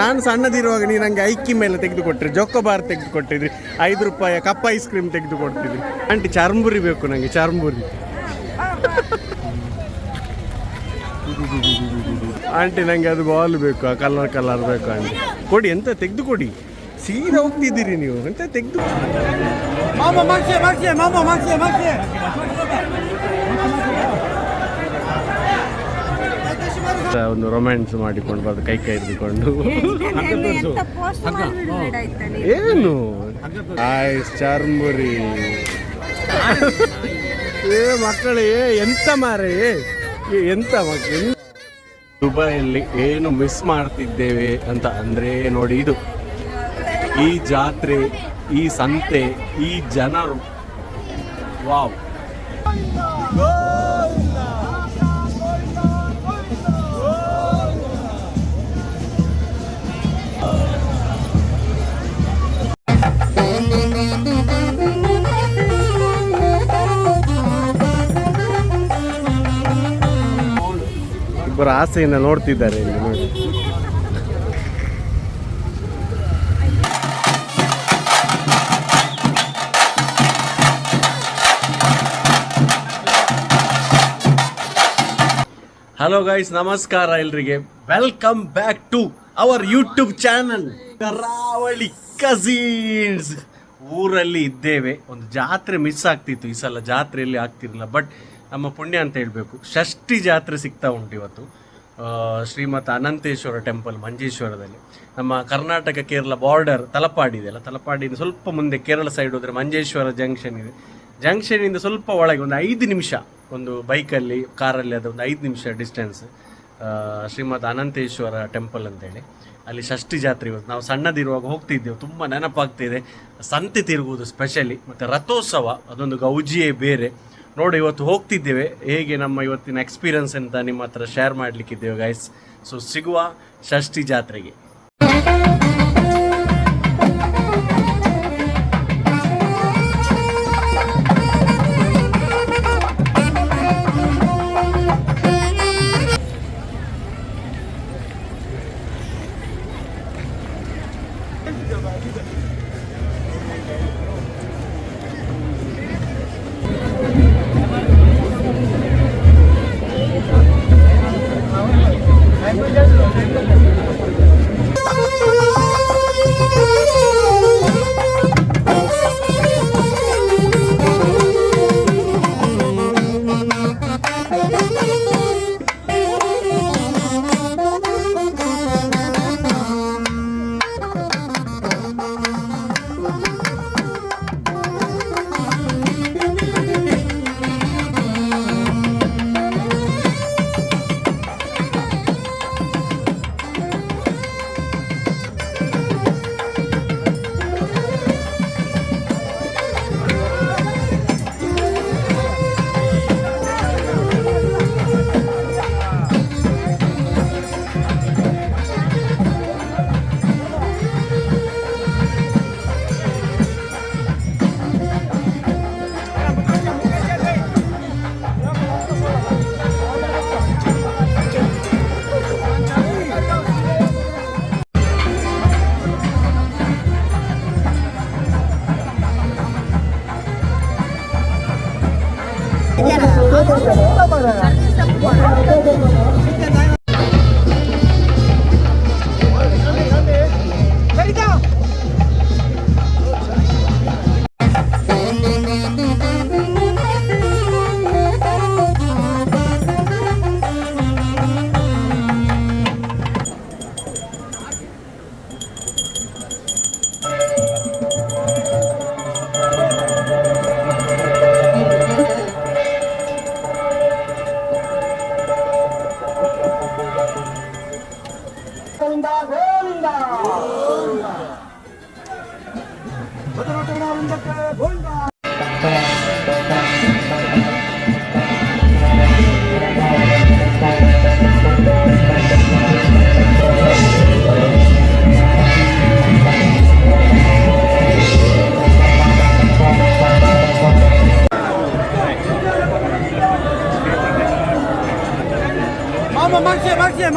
ನಾನು ಸಣ್ಣದಿರುವಾಗ ನೀವು ನನಗೆ ಐಕ್ಕಿ ಮೇಲೆ ತೆಗೆದುಕೊಟ್ರಿ, ಜೋಕೋಬಾರ್ ತೆಗೆದುಕೊಟ್ಟಿದ್ರಿ, 5 ರೂಪಾಯಿ ಕಪ್ ಐಸ್ ಕ್ರೀಮ್ ತೆಗೆದು ಕೊಡ್ತಿದ್ರಿ. ಆಂಟಿ ಚರ್ಮುರಿ ಬೇಕು ನನಗೆ, ಚರ್ಮುರಿ. ಆಂಟಿ ನನಗೆ ಅದು ಬಾಲ್ ಬೇಕು, ಆ ಕಲರ್ ಬೇಕು ಆಂಟಿ. ಕೊಡಿ, ಎಂತ ತೆಗೆದು ಕೊಡಿ. ಸೀದಾ ಹೋಗ್ತಿದ್ದೀರಿ ನೀವು, ಎಂತ ತೆಗೆದು. ಒಂದು ರೊಮ್ಯಾನ್ಸ್ ಮಾಡಿಕೊಂಡು ಬರ್ದು ಕೈ ಹಿಡಿದುಕೊಂಡು ಏನು ಆಯ್ಸ್ ಚರ್ಮುರಿ. ಮಕ್ಕಳೇ ಎಂತ ಮಾರೇ, ಎಂತ ಮಕ್ಕಳು. ದುಬೈಯಲ್ಲಿ ಏನು ಮಿಸ್ ಮಾಡ್ತಿದ್ದೇವೆ ಅಂತ ಅಂದರೆ ನೋಡಿ, ಇದು ಈ ಜಾತ್ರೆ, ಈ ಸಂತೆ, ಈ ಜನರು. ವಾವ್. ಇಬ್ಬರು ಆಸೆಯನ್ನು ನೋಡ್ತಿದ್ದಾರೆ ಇಲ್ಲಿ ನೋಡಿ. ಹಲೋ ಗೈಸ್, ನಮಸ್ಕಾರ ಎಲ್ರಿಗೆ. Welcome back to our YouTube channel Karavali cousins. ಊರಲ್ಲಿ ಇದ್ದೇವೆ. ಒಂದು ಜಾತ್ರೆ ಮಿಸ್ ಆಗ್ತಿತ್ತು, ಈ ಸಲ ಜಾತ್ರೆಯಲ್ಲಿ ಆಗ್ತಿರಲಿಲ್ಲ. ಬಟ್ ನಮ್ಮ ಪುಣ್ಯ ಅಂತ ಹೇಳಬೇಕು, ಷಷ್ಠಿ ಜಾತ್ರೆ ಸಿಗ್ತಾ ಉಂಟು ಇವತ್ತು. ಶ್ರೀಮಠ ಅನಂತೇಶ್ವರ ಟೆಂಪಲ್ ಮಂಜೇಶ್ವರದಲ್ಲಿ. ನಮ್ಮ ಕರ್ನಾಟಕ ಕೇರಳ ಬಾರ್ಡರ್ ತಲಪಾಡಿ ಇದೆಯಲ್ಲ, ತಲಪಾಡಿಯಿಂದ ಸ್ವಲ್ಪ ಮುಂದೆ ಕೇರಳ ಸೈಡ್ ಹೋದರೆ ಮಂಜೇಶ್ವರ ಜಂಕ್ಷನ್ ಇದೆ. ಜಂಕ್ಷನಿಂದ ಸ್ವಲ್ಪ ಒಳಗೆ ಒಂದು 5 ನಿಮಿಷ, ಒಂದು ಬೈಕಲ್ಲಿ ಕಾರಲ್ಲಿ ಅದು ಒಂದು 5 ನಿಮಿಷ ಡಿಸ್ಟೆನ್ಸ್ ಶ್ರೀಮಠ ಅನಂತೇಶ್ವರ ಟೆಂಪಲ್ ಅಂತೇಳಿ. ಅಲ್ಲಿ ಷಷ್ಠಿ ಜಾತ್ರೆ ಇವತ್ತು. ನಾವು ಸಣ್ಣದಿರುವಾಗ ಹೋಗ್ತಿದ್ದೆವು, ತುಂಬ ನೆನಪಾಗ್ತಿದೆ. ಸಂತೆ ತಿರುಗುವುದು ಸ್ಪೆಷಲಿ, ಮತ್ತು ರಥೋತ್ಸವ ಅದೊಂದು ಗೌಜಿಯೇ ಬೇರೆ. ನೋಡಿ ಇವತ್ತು ಹೋಗ್ತಿದ್ದೇವೆ, ಹೇಗೆ ನಮ್ಮ ಇವತ್ತಿನ ಎಕ್ಸ್ಪೀರಿಯನ್ಸ್ ಅಂತ ನಿಮ್ಮ ಹತ್ರ ಶೇರ್ ಮಾಡಲಿಕ್ಕಿದ್ದೇವೆ ಗೈಸ್. ಸೊ ಸಿಗುವ ಷಷ್ಠಿ ಜಾತ್ರೆಗೆ.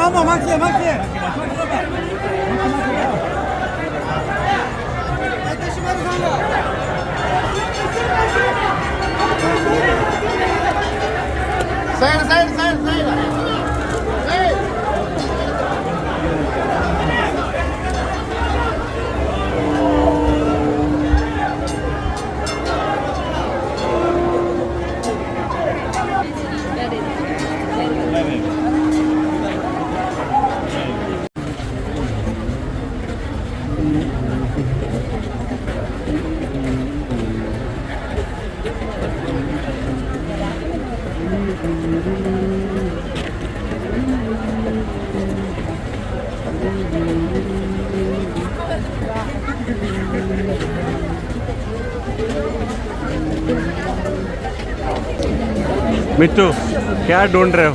Mama, Maxi. मित्तू क्या ढूंढ रहे हो?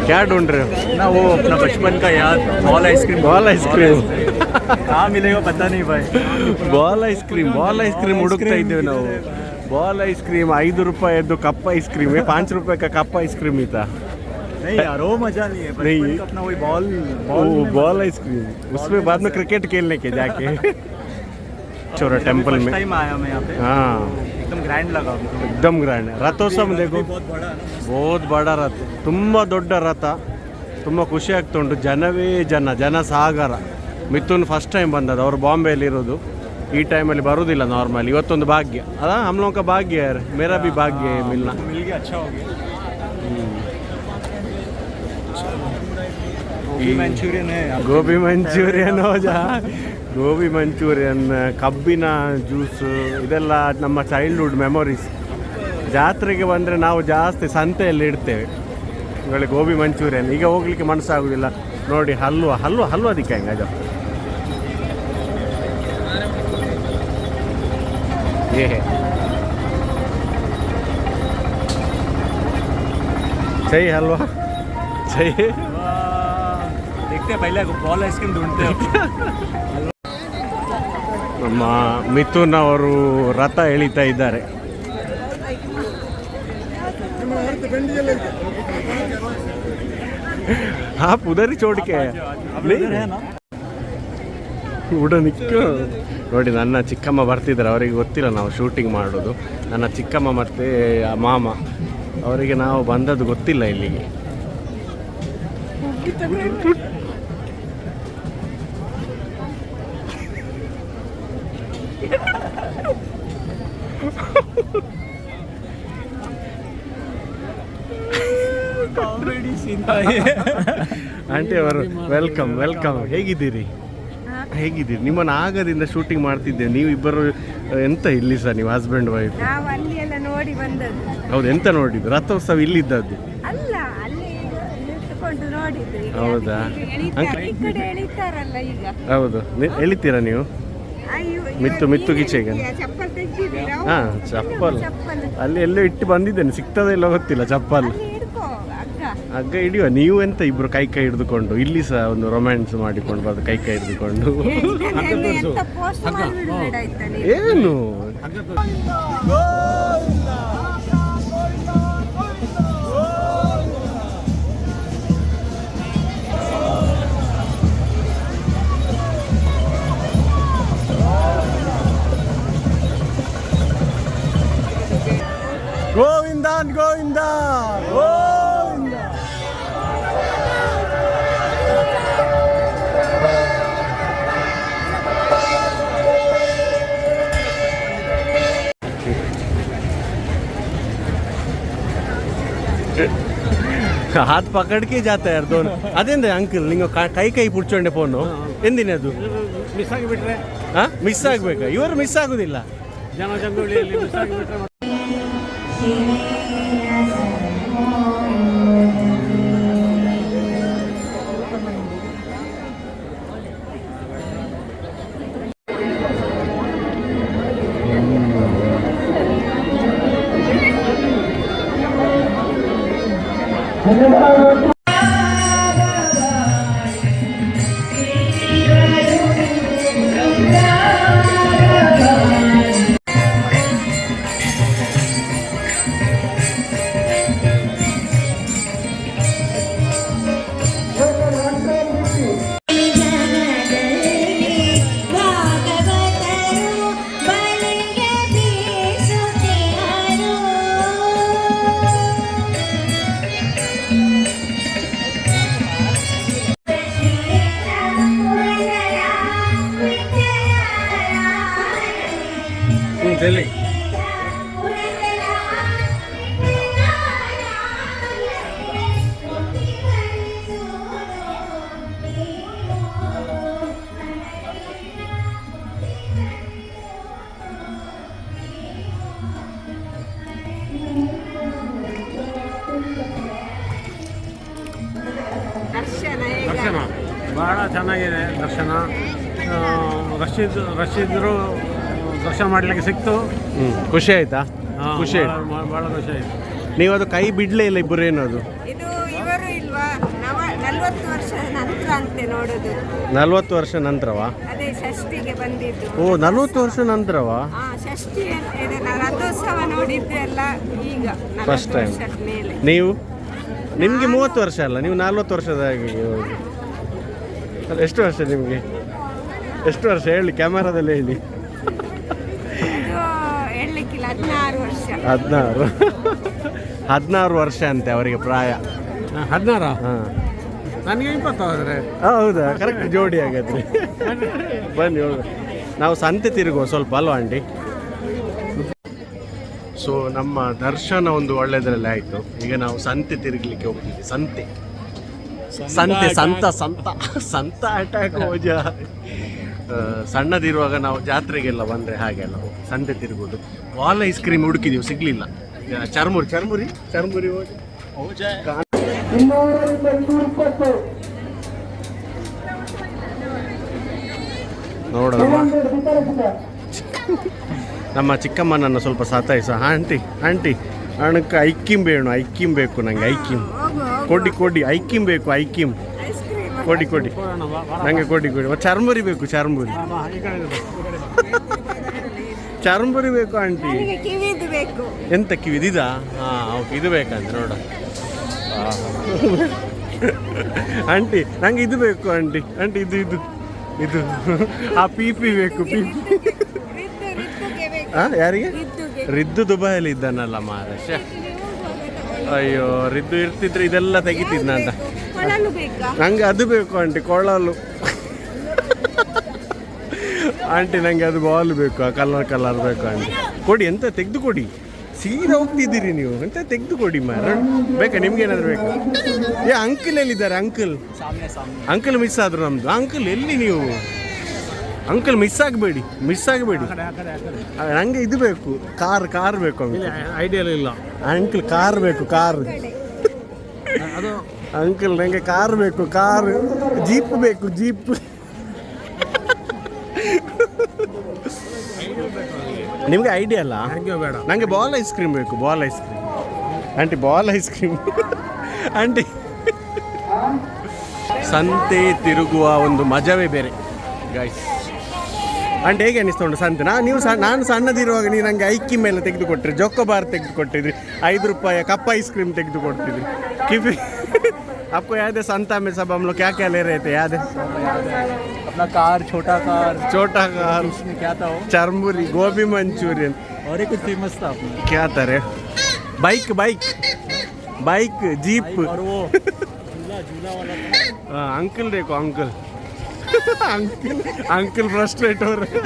क्या ढूंढ रहे हो? ना वो अपना बचपन का याद बॉल आइसक्रीम कहाँ मिलेगा पता नहीं भाई. ಬಾಲ್ ಐಸ್ ಕ್ರೀಮ್ ಹುಡುಕ್ತಾ ಇದ್ದೇವೆ ನಾವು. ಬಾಲ್ ಐಸ್ ಕ್ರೀಮ್ 5 ರೂಪಾಯಿದ್ದು ಕಪ್ ಐಸ್ ಕ್ರೀಮ್ 5 ರೂಪಾಯಿ का कप आइस क्रीम ही था. नहीं यार वो मजा नहीं है. नहीं. बचपन का अपना वही बॉल आइस क्रीम उसमें बाद में क्रिकेट खेलने के जाके चोरा टेम्पल में टाइम आया मैं यहाँ पे. हाँ एकदम ग्रैंड लगा. एकदम ग्रैंड ರಥೋತ್ಸವ देखो बहुत बड़ा है ना. बहुत बड़ा रथ ತುಂಬ ದೊಡ್ಡ ರಥ. ತುಂಬ ಖುಷಿ ಆಗ್ತಾ ಉಂಟು. ಜನವೇ ಜನ ಸಾಗರ. ಮಿಥುನ್ ಫಸ್ಟ್ ಟೈಮ್ ಬಂದದ್ದು. ಅವರು ಬಾಂಬೆಯಲ್ಲಿ ಇರೋದು. ಈ ಟೈಮಲ್ಲಿ ಬರೋದಿಲ್ಲ ನಾರ್ಮಲಿ. ಇವತ್ತೊಂದು ಭಾಗ್ಯ ಅದ हम लोगों का भाग्य है. मेरा भी भाग्य है मिलना. मिल गया अच्छा हो गया. गोभी मंचूरियन है. ಗೋಬಿ ಮಂಚೂರಿಯನ್ ಗೋಬಿ ಮಂಚೂರಿಯನ್ ಕಬ್ಬಿನ ಜ್ಯೂಸು ಇದೆಲ್ಲ ನಮ್ಮ ಚೈಲ್ಡ್ಹುಡ್ ಮೆಮೊರೀಸ್. ಜಾತ್ರೆಗೆ ಬಂದರೆ ನಾವು ಜಾಸ್ತಿ ಸಂತೆಯಲ್ಲಿ ಇಡ್ತೇವೆ. ಒಳ್ಳೆ ಗೋಬಿ ಮಂಚೂರಿಯನ್ ಈಗ ಹೋಗ್ಲಿಕ್ಕೆ ಮನಸ್ಸಾಗೋದಿಲ್ಲ ನೋಡಿ. ಹಲ್ವಾ ಅದಕ್ಕೆ ಹೆಂಗೆ ಅದು ये है चाहिए हलवा चाहिए. देखते हैं पहले बॉल आइसक्रीम ढूंढते हैं. ನಮ್ಮ ಮಿಥುನ್ ಅವರು ರಥ ಎಳಿತಾ ಇದ್ದಾರೆ. आप उधर ही छोड़ के ಉಡನಿಕ್ಕ ನೋಡಿ. ನನ್ನ ಚಿಕ್ಕಮ್ಮ ಬರ್ತಿದ್ದಾರೆ. ಅವರಿಗೆ ಗೊತ್ತಿಲ್ಲ ನಾವು ಶೂಟಿಂಗ್ ಮಾಡೋದು. ನನ್ನ ಚಿಕ್ಕಮ್ಮ ಮತ್ತು ಮಾಮ ಅವರಿಗೆ ನಾವು ಬಂದದ್ದು ಗೊತ್ತಿಲ್ಲ ಇಲ್ಲಿಗೆ. ಆಂಟಿ ಅವರು ವೆಲ್ಕಮ್. ಹೇಗಿದ್ದೀರಿ? ನಿಮ್ಮನ್ನು ಆಗದಿಂದ ಶೂಟಿಂಗ್ ಮಾಡ್ತಿದ್ದೆ. ನೀವು ಇಬ್ಬರು ಎಂತ ಇಲ್ಲಿ ಸರ್? ನೀವು ಹಸ್ಬೆಂಡ್ ವೈಫ್? ನೋಡಿ ಬಂದದ್ದು. ಹೌದು. ಎಂತ ನೋಡಿದ್ದು? ರಥೋತ್ಸವ ಇಲ್ಲಿದ್ದದ್ದು? ಅಲ್ಲ, ಅಲ್ಲಿ ನಿಂತುಕೊಂಡು ನೋಡಿದ್ದು. ಹೌದಾ? ಈ ಕಡೆ ಎಳಿತಾರಲ್ಲ ಈಗ. ಹೌದು. ಎಳಿತೀರಾ ನೀವು? ಮಿತ್ತು ಕಿಚೆಗೆ ಚಪ್ಪಲ್ ತೆಗ್ದಿದ್ದೀರಾ? ಹಾಂ, ಚಪ್ಪಲ್ ಅಲ್ಲಿ ಎಲ್ಲೋ ಇಟ್ಟು ಬಂದಿದ್ದೇನೆ. ಸಿಗ್ತದೆ ಇಲ್ಲ ಗೊತ್ತಿಲ್ಲ ಚಪ್ಪಲ್. ಹಗ್ಗ ಹಿಡಿಯುವ. ನೀವು ಎಂತ ಇಬ್ರು ಕೈ ಹಿಡಿದುಕೊಂಡು ಇಲ್ಲಿ ಸಹ ಒಂದು ರೊಮ್ಯಾನ್ಸ್ ಮಾಡಿಕೊಂಡು ಬರೋದು ಕೈ ಹಿಡಿದುಕೊಂಡು ಏನು? ಗೋವಿಂದ ಗೋವಿಂದ ಗೋವಿಂದ. हाथ पकड़ के जाता है यार दोनों. ಅದೇಂದ ಅಂಕಲ್ ನೀವು ಕೈ ಪುಡ್ಚೊಂಡೆ ಫೋನು ಎಂದಿನ ಅದು ಮಿಸ್ ಆಗಿಬಿಟ್ರೆ? ಹಾಂ, ಮಿಸ್ ಆಗಬೇಕಾ? ಇವರು ಮಿಸ್ ಆಗೋದಿಲ್ಲ. ಜನಜಂಗುಳಿಯಲ್ಲಿ ಮಿಸ್ ಆಗಿಬಿಟ್ರೆ ಡೆಲ್ಲಿ. ದರ್ಶನ ಹೇಗೆ? ದರ್ಶನ ಭಾಳ ಚೆನ್ನಾಗಿದೆ. ದರ್ಶನ ರಶೀದ್ರು ದರ್ಶನ ಮಾಡಲಿಕ್ಕೆ ಸಿಕ್ತು. ಖುಷಿ ಆಯ್ತಾ? ಖುಷಿ ಆಯ್ತು. ಭಾಳ ಖುಷಿ ಆಯಿತು. ನೀವು ಅದು ಕೈ ಬಿಡ್ಲೇ ಇಲ್ಲ ಇಬ್ಬರೇನು ಅದು? ಇದು ಇವರು ಇಲ್ವಾ 40 ವರ್ಷದ ನಂತರ ಅಂತೆ ನೋಡುದು. 40 ವರ್ಷ ನಂತರವಾ? ಅದೇ ಷಷ್ಠಿಗೆ ಬಂದಿದ್ದು. ಓ 40 ವರ್ಷ ನಂತರವಾ? ಹಾ, ಷಷ್ಠಿ ಇದನ್ನ ರಥೋತ್ಸವ ನೋಡಿದ್ದು ಎಲ್ಲ ಈಗ First 40 time. ವರ್ಷದ ಮೇಲೆ. ನೀವು ನಿಮಗೆ 30 ವರ್ಷ ಅಲ್ಲ, ನೀವು 40 ವರ್ಷದಾಗಿ ಅಲ್ಲ, ಎಷ್ಟು ವರ್ಷ ನಿಮಗೆ? ಎಷ್ಟು ವರ್ಷ ಹೇಳಿ, ಕ್ಯಾಮರಾದಲ್ಲಿ ಹೇಳಿ. ಇದು ಹೇಳಲಿಕ್ಕಿಲ್ಲ, 16 ವರ್ಷ. 16 ವರ್ಷ ಅಂತೆ ಅವರಿಗೆ ಪ್ರಾಯ. 16 ಹಾಂ, ನನಗೆ 20 ಆದರೆ. ಹೌದಾ? ಕರೆಕ್ಟ್ ಜೋಡಿ ಹಾಗಾದ್ರೆ. ಬನ್ನಿ ಹೋಗ, ನಾವು ಸಂತೆ ತಿರುಗುವ ಸ್ವಲ್ಪ ಅಲ್ವಾ ಆಂಟಿ? ಸೊ ನಮ್ಮ ದರ್ಶನ ಒಂದು ಒಳ್ಳೆದರಲ್ಲಿ ಆಯಿತು. ಈಗ ನಾವು ಸಂತೆ ತಿರುಗಲಿಕ್ಕೆ ಹೋಗ್ತೀವಿ. ಸಂತೆ ಸಂತ ಅಟ್ಯಾಕ್ ಹೋಜ. ಸಣ್ಣದಿರುವಾಗ ನಾವು ಜಾತ್ರೆಗೆಲ್ಲ ಬಂದರೆ ಹಾಗೆಲ್ಲ ಸಂತೆ ತಿರುಗೋದು. ವಾಲ್ ಐಸ್ ಕ್ರೀಮ್ ಹುಡುಕಿದೀವಿ, ಸಿಗ್ಲಿಲ್ಲ. ಚರ್ಮುರಿ ಹೋಗಿ ನೋಡ ನಮ್ಮ ಚಿಕ್ಕಮ್ಮನನ್ನು ಸ್ವಲ್ಪ ಸತಾಯಿಸ. ಆಂಟಿ ಅಣಕ್ಕೆ ಐಕ್ಕಿಂ ಬೇಕು ನಂಗೆ. ಕೊಡಿ ಐಕ್ಕಿಂ ಬೇಕು. ಐಸ್ ಕ್ರೀಮ್ ಕೊಡಿ ನಂಗೆ ಕೊಡಿ. ಚರ್ಮುರಿ ಬೇಕು. ಚರ್ಮುರಿ ಬೇಕು ಆಂಟಿ. ನನಗೆ ಕಿವಿದು ಬೇಕು. ಎಂತ ಕಿವಿದಿದಾ? ಹಾಂ, ಓಕೆ, ಇದು ಬೇಕಂತ ನೋಡ. ಆಂಟಿ ನಂಗೆ ಇದು ಬೇಕು ಆಂಟಿ. ಇದು ಆ ಪಿ ಬೇಕು. ರಿದ್ದುಗೆ ಬೇಕು. ಹಾಂ, ಯಾರಿಗೆ? ರಿದ್ದುಗೆ. ರಿದ್ದು ದುಬೈಯಲ್ಲಿ ಇದ್ದಾನಲ್ಲ ಮಾರಶ್ಯ. ಅಯ್ಯೋ, ರಿದ್ದು ಇರ್ತಿದ್ರೆ ಇದೆಲ್ಲ ತೆಗಿತಿದ್ನ ಅಂತ. ಕೊಳಲು ಬೇಕಾ? ನಂಗೆ ಅದು ಬೇಕು ಆಂಟಿ, ಕೊಳಲು. ಆಂಟಿ ನಂಗೆ ಅದು ಬಾಲ್ ಬೇಕು, ಆ ಕಲರ್ ಬೇಕು ಆಂಟಿ. ಕೊಡಿ, ಎಂತ ತೆಗೆದು ಕೊಡಿ. ಸೀದಾ ಹೋಗ್ತಿದ್ದೀರಿ ನೀವು, ಎಂತ ತೆಗೆದು ಕೊಡಿ ಮಾರ. ಬೇಕಾ ನಿಮ್ಗೆ ಏನಾದ್ರು ಬೇಕಾ? ಅಂಕಲ್ ಎಲ್ಲಿದ್ದಾರೆ? ಅಂಕಲ್ ಮಿಸ್ ಆದ್ರು ನಮ್ದು. ಅಂಕಲ್ ಎಲ್ಲಿ ನೀವು? ಅಂಕಲ್ ಮಿಸ್ ಆಗಬೇಡಿ. ನಂಗೆ ಇದು ಬೇಕು, ಕಾರ್ ಬೇಕು ಅಂಕಲ್. ಐಡಿಯಲ್ ಇಲ್ಲ ಅಂಕಲ್, ಕಾರ್ ಬೇಕು. ಅದು ಅಂಕಲ್ ನಂಗೆ ಕಾರ್ ಬೇಕು. ಜೀಪ್ ಬೇಕು. ನಿಮಗೆ ಐಡಿಯಾ ಅಲ್ಲ? ನನಗೆ ಬೇಡ. ನನಗೆ ಬಾಲ್ ಐಸ್ ಕ್ರೀಮ್ ಬೇಕು. Aunty ball ice cream. Aunty ಸಂತೆ ತಿರುಗುವ ಒಂದು ಮಜವೇ ಬೇರೆ ಗೈಸ್. ಆಂಟಿ ಹೇಗೆ ಅನ್ನಿಸ್ಕೊಂಡು ಸಂತೆ? ನಾನು ಸಣ್ಣದಿರುವಾಗ ನೀವು ನನಗೆ ಐಕ್ಕಿ ಮೇಲೆ ತೆಗೆದು ಕೊಟ್ಟಿರಿ, ಜೊಕ್ಕೊಬಾರ್ ತೆಗೆದು ಕೊಟ್ಟಿದ್ರಿ, 5 ರೂಪಾಯಿ ಕಪ್ ಐಸ್ ಕ್ರೀಮ್ ತೆಗೆದು ಕೊಡ್ತಿದ್ರಿ. ಕಿವಿ आपको याद है संता में सब हम लोग क्या क्या ले रहे थे? याद है? अपना कार, छोटा कार, उसमें क्या था वो? चरमुरी, गोभी मंचूरियन और एक कुछ फेमस था अपना, क्या था रे? बाइक जीप और वो झूला वाला था। अंकल देखो, अंकल फ्रस्ट्रेट हो रहे.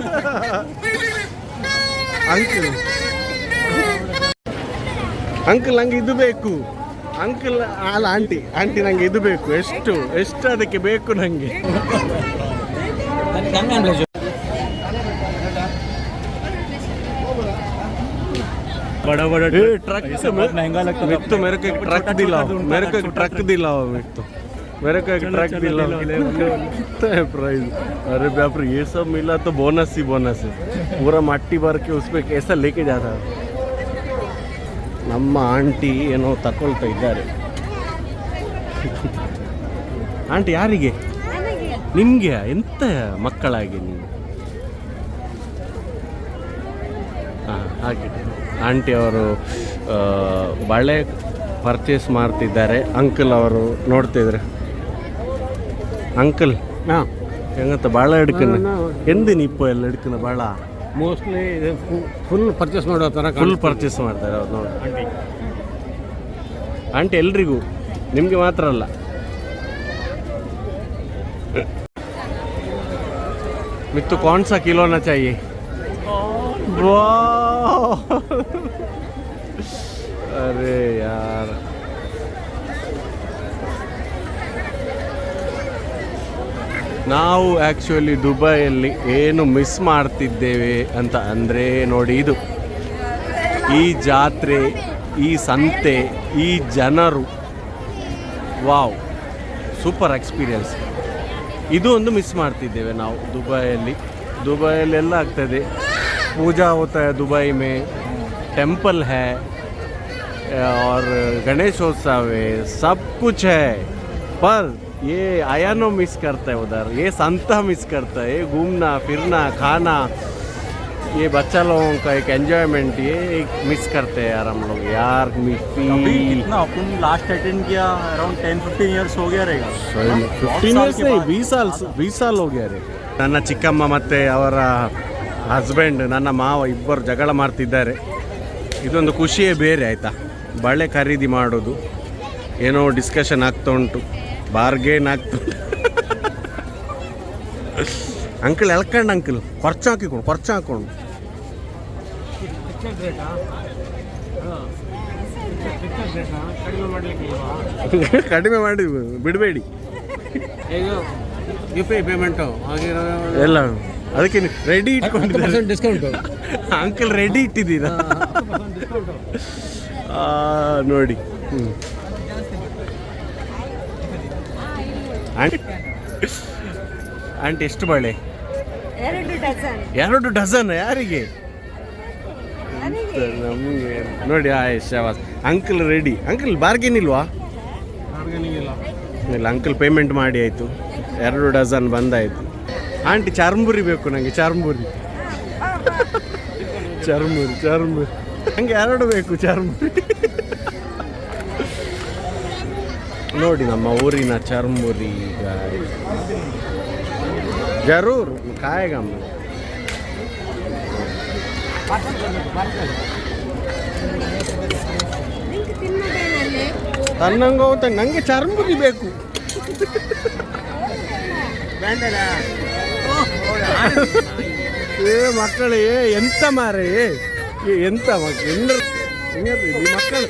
ಅಂಕಲ್ ನಂಗೆ ಇದು ಬೇಕು. ಅಂಕಲ್ ಅಲ್ಲ ಆಂಟಿ ನಂಗೆ ಇದು ಬೇಕು. ಎಷ್ಟು ಅದಕ್ಕೆ ಬೇಕು ನಂಗೆ? बड़ा ट्रक ये सब बहुत महंगा लगता था। तो मेरे को एक ट्रक दिलाओ, मेरे को एक ट्रक दिलाओ. प्राइस. अरे बाप रे, ये सब मिला तो बोनस ही बोनस है. पूरा मट्टी भर के उसमें कैसा लेके जाता है. ನಮ್ಮ ಆಂಟಿ ಏನೋ ತಗೊಳ್ತಾ ಇದ್ದಾರೆ. ಆಂಟಿ ಯಾರಿಗೆ? ನಿಮಗೆ. ಎಂತ ಮಕ್ಕಳಾಗಿ ನೀವು? ಹಾಂ, ಹಾಗೆ ಆಂಟಿ ಅವರು ಬಳೆ ಪರ್ಚೇಸ್ ಮಾಡ್ತಿದ್ದಾರೆ. ಅಂಕಲ್ ಅವರು ನೋಡ್ತಿದ್ದಾರೆ. ಅಂಕಲ್ ಹೆಂಗಂತ ಬಾಳ ಹಿಡ್ಕನ ಎಂದಿನ ಇಪ್ಪು ಎಲ್ಲ ಹಿಡ್ಕನ ಬಾಳ ಮೋಸ್ಟ್ಲಿ ಫುಲ್ ಪರ್ಚೇಸ್ ಮಾಡೋ ಥರ ಫುಲ್ ಪರ್ಚೇಸ್ ಮಾಡ್ತಾರೆ ಅವ್ರು ನೋಡಿ. ಆಂಟಿ ಎಲ್ರಿಗೂ, ನಿಮಗೆ ಮಾತ್ರ ಅಲ್ಲ. ಮಿತ್ತು कौन सा खिलौना चाहिए? वाह, ಅರೆ ಯಾರ, ನಾವು ಆ್ಯಕ್ಚುಲಿ ದುಬೈಯಲ್ಲಿ ಏನು ಮಿಸ್ ಮಾಡ್ತಿದ್ದೇವೆ ಅಂತ ಅಂದರೆ ನೋಡಿ, ಇದು ಈ ಜಾತ್ರೆ, ಈ ಸಂತೆ, ಈ ಜನರು, ವಾವ್, ಸೂಪರ್ ಎಕ್ಸ್ಪೀರಿಯನ್ಸ್. ಇದು ಒಂದು ಮಿಸ್ ಮಾಡ್ತಿದ್ದೇವೆ ನಾವು ದುಬೈಯಲ್ಲೆಲ್ಲ ಆಗ್ತದೆ. पूजा होता है दुबई में, टेम्पल है और गणेशोत्सव है, सब कुछ है, पर ये आयानो मिस करता है उधर, ये संता मिस करता है, ये घूमना फिरना खाना, ये बच्चा लोगों का एक एंजॉयमेंट, ये एक मिस करते हैं यार हम लोग यार. अभी कितना अपन लास्ट अटेंड किया अराउंड 10-15 इयर्स हो गया रहेगा. 15 years नहीं, 20 साल हो गया ರೀ. ನನ್ನ ಚಿಕ್ಕಮ್ಮ ಮತ್ತು ಅವರ ಹಸ್ಬೆಂಡ್, ನನ್ನ ಮಾವ ಇಬ್ಬರು ಜಗಳ ಮಾಡ್ತಿದ್ದಾರೆ. ಇದೊಂದು ಖುಷಿಯೇ ಬೇರೆ ಆಯಿತಾ. ಬಳೆ ಖರೀದಿ ಮಾಡೋದು, ಏನೋ ಡಿಸ್ಕಷನ್ ಆಗ್ತಾ ಉಂಟು, ಬಾರ್ಗೇನ್ ಆಗ್ತಾ ಉಂಟು. ಅಂಕಲ್ ಎಳ್ಕಂಡು ಅಂಕಲ್ ಖರ್ಚು ಹಾಕೊಂಡು ಕಡಿಮೆ ಮಾಡಿ ಬಿಡಬೇಡಿ. ಯು ಪಿ ಪೇಮೆಂಟು ಆಗಿರೋ ಎಲ್ಲ ಅದಕ್ಕೆ ರೆಡಿ ಇಟ್ಕೊಂಡಿದ್ದಾರೆ. ಡಿಸ್ಕೌಂಟು ಅಂಕಲ್ ರೆಡಿ ಇಟ್ಟಿದ್ದೀರಾ ನೋಡಿ. ಆಂಟಿ ಎಷ್ಟು ಬಳೆ? 2 ಡಜನ್. ಯಾರಿಗೆ? ನಮಗೆ ನೋಡಿ. ಶಾಬಾಸ್ ಅಂಕಲ್ ರೆಡಿ. ಅಂಕಲ್ ಬಾರ್ಗೇನ್ ಇಲ್ವಾ? ಇಲ್ಲ, ಅಂಕಲ್ ಪೇಮೆಂಟ್ ಮಾಡಿ ಆಯಿತು. 2 ಡಜನ್ ಬಂದಾಯಿತು. ಆಂಟಿ ಚಾರ್ಮುರಿ ಬೇಕು ನನಗೆ, ಚಾರ್ಮುರಿ ನನಗೆ 2 ಬೇಕು ಚಾರ್ಮುರಿ. ನೋಡಿ ನಮ್ಮ ಊರಿನ ಚರ್ಮುರಿ ಜರೂರ್ ಕಾಯಗಮ್ಮ. ತನ್ನಂಗ ಹೋಗ್ತಾನೆ, ನನಗೆ ಚರ್ಮುರಿ ಬೇಕು. ಏ ಮಕ್ಕಳೇ ಎಂತ ಮಾರೇ, ಎಂತ ಮಕ್ಕಳು ಮಕ್ಕಳು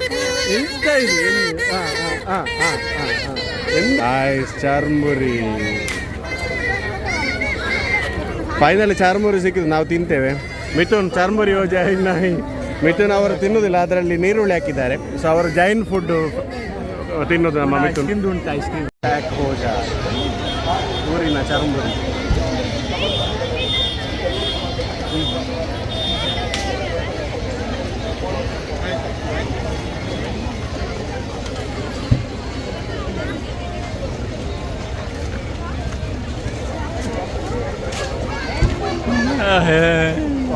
ಎಂತ ಇದು? ಚಾರ್ಮುರಿ ಫೈನಲಿ ಚಾರ್ಮುರಿ ಸಿಕ್ಕಿದ್ದು, ನಾವು ತಿಂತೇವೆ. ಮಿಥುನ್ ಚಾರ್ಮುರಿ ಜೈನ್ ಮಿಥುನ್ ಅವರು ತಿನ್ನೋದಿಲ್ಲ, ಅದರಲ್ಲಿ ನೀರುಳ್ಳಿ ಹಾಕಿದ್ದಾರೆ. ಸೊ ಅವರು ಜೈನ್ ಫುಡ್ ತಿನ್ನೋದು ನಮ್ಮ ಮಿಥುನ್. ಉಂಟು ಐಸ್ ಕ್ರೀಮ್ ಪ್ಯಾಕ್ ಹೋಜಾ ಊರಿನ ಚಾರ್ಮುರಿ.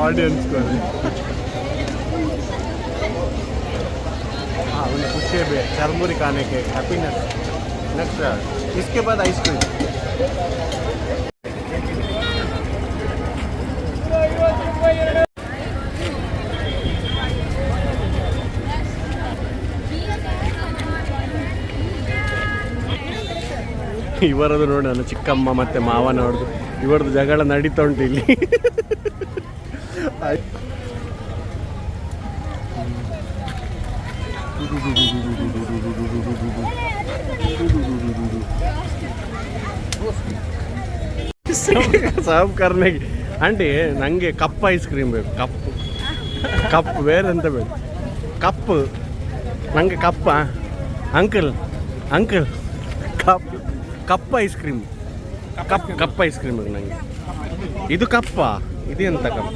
ऑडियंस को हाँ उन्हें पूछिए भी चरमुरी खाने के हैप्पीनेस. नेक्स्ट इसके बाद आइसक्रीम. ಇವರದು ನೋಡಿ, ನನ್ನ ಚಿಕ್ಕಮ್ಮ ಮತ್ತು ಮಾವನವ್ರದ್ದು ಇವರದ್ದು ಜಗಳ ನಡೀತಾ ಉಂಟು ಇಲ್ಲಿ. ಸರ್ವ್ ಕರ್ನೆಗೆ ಆಂಟಿ ನನಗೆ ಕಪ್ ಐಸ್ ಕ್ರೀಮ್ ಬೇಕು. ಕಪ್ ಬೇರೆ ಎಂತ ಬೇಕು? ಕಪ್ ನನಗೆ ಕಪ್ಪ. Uncle cup ice cream. Cup ice cream ನನಗೆ. ಇದು ಕಪ್ಪ, ಇದು ಎಂತ ಕಪ್?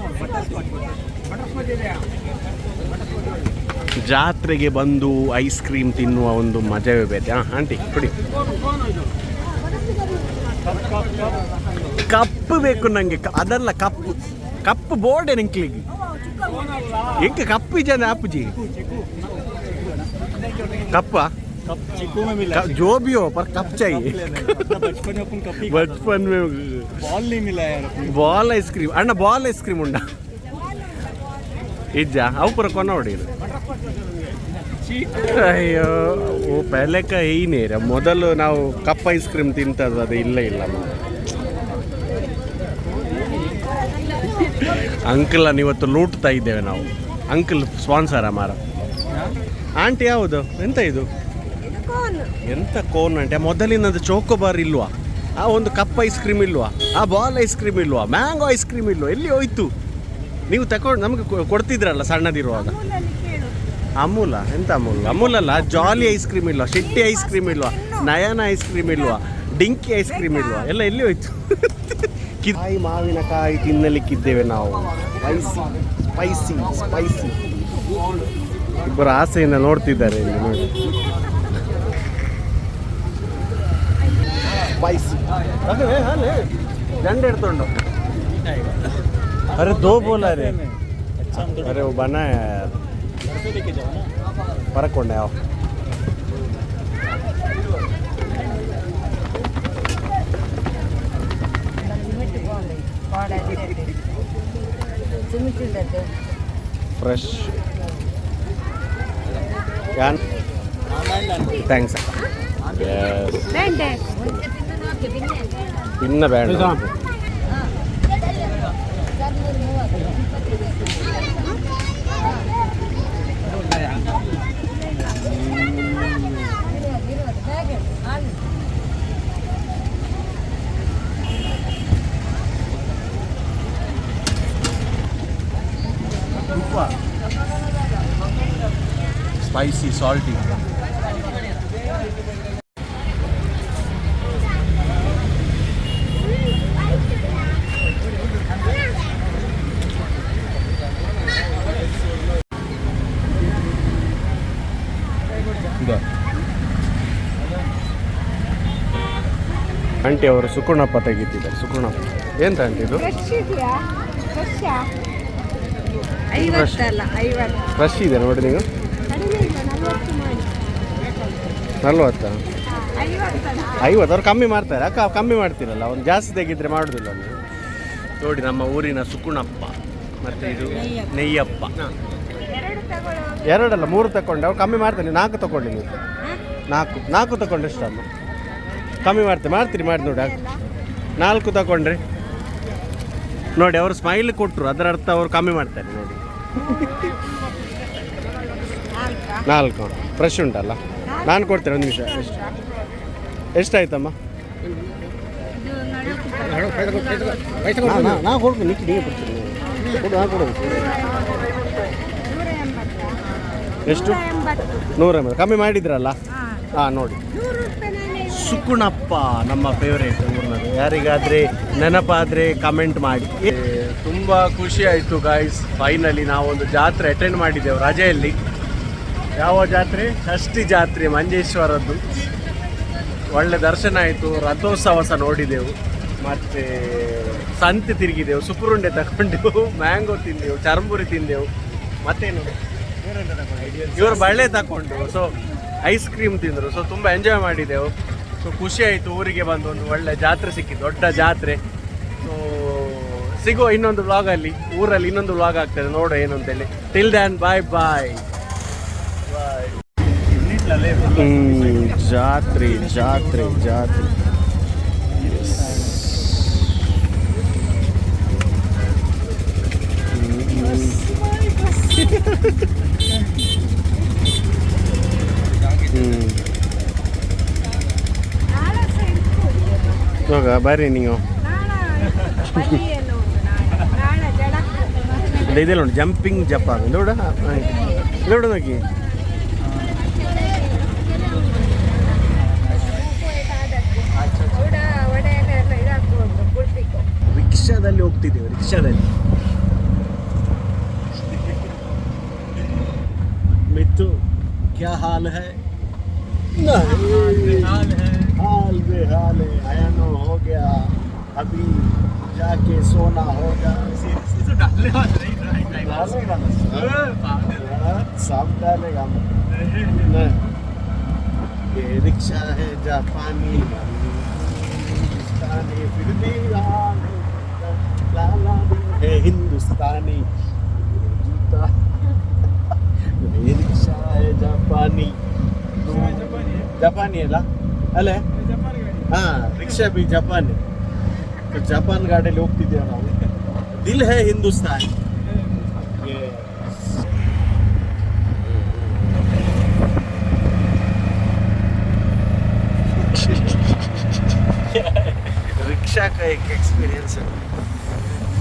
ಜಾತ್ರೆಗೆ ಬಂದು ಐಸ್ ಕ್ರೀಮ್ ತಿನ್ನುವ ಒಂದು ಮಜವೇ ಬೇರೆ. ಆಂಟಿ ಕೊಡಿ. ಕಪ್ ಬೇಕು ನನಗೆ. ಅದಲ್ಲ ಕಪ್ ಬೋರ್ಡ್ है निकलेगी एक कप ही जाना आप जी. कप चिकू में मिला, जो भी हो पर कप चाहिए. बचपन में बॉल नहीं मिला यार. बॉल आइसक्रीम अण्ಣ ಬಾಲ್ ಐಸ್ ಕ್ರೀಮ್ ಉಂಡ ಇಜ್ಜ ಅವು ಪುರ ಕೊನ ಹೊಡಿರು. ಅಯ್ಯೋ ಓ ಪೆಹಲೆಕ ಏನೇರ ಮೊದಲು ನಾವು ಕಪ್ ಐಸ್ ಕ್ರೀಮ್ ತಿಂತದ್ದು ಅದು ಇಲ್ಲ. ಅಂಕಲ್ ಇವತ್ತು ಲೂಟ್ತಾ ಇದ್ದೇವೆ ನಾವು. ಅಂಕಲ್ ಸ್ಪಾನ್ಸರ ಮಾರ. ಆಂಟಿ ಯಾವುದು ಎಂತ ಇದು? ಇದು ಕೋನ್. ಎಂತ ಕೋನ್ ಆಂಟಿ? ಮೊದಲಿನದು ಚೋಕೋಬಾರ್ ಇಲ್ವಾ? ಆ ಒಂದು ಕಪ್ ಐಸ್ ಕ್ರೀಮ್ ಇಲ್ವಾ? ಆ ಬಾಲ್ ಐಸ್ ಕ್ರೀಮ್ ಇಲ್ವಾ? ಮ್ಯಾಂಗೋ ಐಸ್ ಕ್ರೀಮ್ ಇಲ್ವಾ? ಎಲ್ಲಿ ಹೋಯ್ತು? ನೀವು ತಕೊಂಡು ನಮಗೆ ಕೊಡ್ತಿದ್ರಲ್ಲ ಸಣ್ಣದಿರುವಾಗ. ಅಮೂಲಲ್ಲಿ ಕೇಳು. ಅಮೂಲ ಎಂತ ಅಮೂಲ್? ಅಮೂಲ್ ಅಲ್ಲ, ಜಾಲಿ ಐಸ್ ಕ್ರೀಮ್ ಇಲ್ವಾ? ಶೆಟ್ಟಿ ಐಸ್ ಕ್ರೀಮ್ ಇಲ್ವಾ? ನಯನ ಐಸ್ ಕ್ರೀಮ್ ಇಲ್ವಾ? ಡಿಂಕಿ ಐಸ್ ಕ್ರೀಮ್ ಇಲ್ವಾ? ಎಲ್ಲ ಎಲ್ಲಿ ಹೋಯ್ತು? ಕಾಯಿ ಮಾವಿನಕಾಯಿ ತಿನ್ನಲಿಕ್ಕಿದ್ದೇವೆ ನಾವು. Spicy spicy. ಇಬ್ಬರು ಆಸೆಯಿಂದ ನೋಡ್ತಿದ್ದಾರೆ ಇಲ್ಲಿ ನೋಡಿ. ಸ್ಪೈಸಿ झंडे एड्तोंडो. अरे दो बोला रे. अरे वो बना है यार. फर्क कौन है? आओ फ्रेश यान. थैंक्स. यस ಬೇಂಡೆ. ಇನ್ನ ಬೇಡ. Spicy salty. ಆಂಟಿ ಅವರು ಸುಕುಣಪ್ಪ ತೆಗಿತಿದ್ದಾರೆ. ಸುಕುಣಪ್ಪ ಎಂತ ಆಂಟಿ ಇದು? ಫ್ರೆಶ್ ಇದೆಯಾ? ಫ್ರೆಶ್ 50 50. ಫ್ರೆಶ್ ಇದೆ ನೋಡಿ ನೀವು. ಕಡಿಮೆ ಇಲ್ಲ, 40 ಮಾಡಿ. 40? 50. 50 ಅವ್ರು ಕಮ್ಮಿ ಮಾಡ್ತಾರೆ. ಅಕ್ಕ ಕಮ್ಮಿ ಮಾಡ್ತೀರಲ್ಲ, ಒಂದು ಜಾಸ್ತಿ ತೆಗಿದ್ರೆ ಮಾಡೋದಿಲ್ಲ ನೀವು. ನೋಡಿ ನಮ್ಮ ಊರಿನ ಸುಕುಣಪ್ಪ. ಮತ್ತು ಇದು ನೆಯ್ಯಪ್ಪ. ಎರಡು ತಗೊಳ್ಳೋ. ಎರಡಲ್ಲ 3 ತಗೊಂಡೆ. ಅವ್ರು ಕಮ್ಮಿ ಮಾಡ್ತಾರೆ. 4 ತಗೊಂಡು ನೀವು. 4 ತಗೊಂಡು ಎಷ್ಟಮ್ಮ? ಕಮ್ಮಿ ಮಾಡ್ತೀರಿ ಮಾಡಿ ನೋಡಿ. 4 ತಗೊಂಡ್ರಿ ನೋಡಿ. ಅವರು ಸ್ಮೈಲ್ ಕೊಟ್ಟರು, ಅದರ ಅರ್ಥ ಅವ್ರು ಕಮ್ಮಿ ಮಾಡ್ತಾರೆ ನೋಡಿ. 4 ಫ್ರೆಶ್ ಉಂಟಲ್ಲ? ನಾನು ಕೊಡ್ತೇನೆ, ಒಂದು ನಿಮಿಷ. ಎಷ್ಟಾಯ್ತಮ್ಮ? ನಾ ಕೊಡ್ತೀನಿ. ನಿಕ್ಕಿ ನೀವು ಕೊಡ್ತೀನಿ. ನಾನು ಕೊಡೋದು ಎಷ್ಟು? 180. ಕಮ್ಮಿ ಮಾಡಿದ್ರಲ್ಲ? ಹಾಂ ನೋಡಿ. ಸುಕುಣಪ್ಪ ನಮ್ಮ ಫೇವ್ರೇಟ್ ಊರಿನದು. ಯಾರಿಗಾದರೆ ನೆನಪಾದರೆ ಕಮೆಂಟ್ ಮಾಡಿ. ತುಂಬ ಖುಷಿ ಆಯಿತು ಗಾಯ್ಸ್. ಫೈನಲಿ ನಾವೊಂದು ಜಾತ್ರೆ ಅಟೆಂಡ್ ಮಾಡಿದ್ದೆವು ರಜೆಯಲ್ಲಿ. ಯಾವ ಜಾತ್ರೆ? ಷಷ್ಠಿ ಜಾತ್ರೆ ಮಂಜೇಶ್ವರದ್ದು. ಒಳ್ಳೆ ದರ್ಶನ ಆಯಿತು. ರಥೋತ್ಸವ ಸಹ ನೋಡಿದೆವು. ಮತ್ತು ಸಂತೆ ತಿರುಗಿದೆವು, ಸುಕುರುಂಡೆ ತಗೊಂಡೆವು, ಮ್ಯಾಂಗೋ ತಿಂದೆವು, ಚರ್ಮುರಿ ತಿಂದೆವು. ಮತ್ತೇನು ಇವರು ಬಳ್ಳೆ ತಗೊಂಡು, ಸೊ ಐಸ್ ಕ್ರೀಮ್ ತಿಂದರು. ಸೊ ತುಂಬ ಎಂಜಾಯ್ ಮಾಡಿದೆವು. ಸೊ ಖುಷಿ ಆಯಿತು ಊರಿಗೆ ಬಂದು. ಒಂದು ಒಳ್ಳೆ ಜಾತ್ರೆ ಸಿಕ್ಕಿದ್ದು, ದೊಡ್ಡ ಜಾತ್ರೆ. ಸೊ ಸಿಗುವ ಇನ್ನೊಂದು ವ್ಲಾಗಲ್ಲಿ. ಊರಲ್ಲಿ ಇನ್ನೊಂದು ವ್ಲಾಗ್ ಆಗ್ತದೆ, ನೋಡೋ ಏನು ಅಂತೇಳಿ. ಟಿಲ್ ದ್ಯಾನ್ ಬಾಯ್ ಬಾಯ್. ಜಾತ್ರೆ ಜಾತ್ರೆ ಜಾತ್ರೆ. ಹೋಗ ಬರ್ರಿ ನೀವು. ಇದೆಲ್ಲ ನೋಡಿ, ಜಂಪಿಂಗ್ ಜಪಾನ್. ನೋಡ ನೋಡ ನೋಗಿ. ರಿಕ್ಷಾದಲ್ಲಿ ಹೋಗ್ತಿದ್ದೇವೆ, ರಿಕ್ಷಾದಲ್ಲಿ. ಮಿತ್ತು क्या हाल है? हाल बेहाल है. आयानो हो गया, अभी जाके सोना होगा. सब डालेगा. ये रिक्शा है जापानी, हिंदुस्तानी, फिर भी है हिंदुस्तानी. ये रिक्शा है जापानी. जापानी है ना? ಅಲ್ಲೇ ಹಾಂ, ರಿಕ್ಷಾ ಬಿ ಜಪಾನ್. ಜಪಾನ್ ಗಾಡಿಯಲ್ಲಿ ಹೋಗ್ತಿದ್ದೇವೆ ನಾವು. ದಿಲ್ ಹೈ ಹಿಂದೂಸ್ತಾನ್. हमेशा का एक एक्सपीरियंस है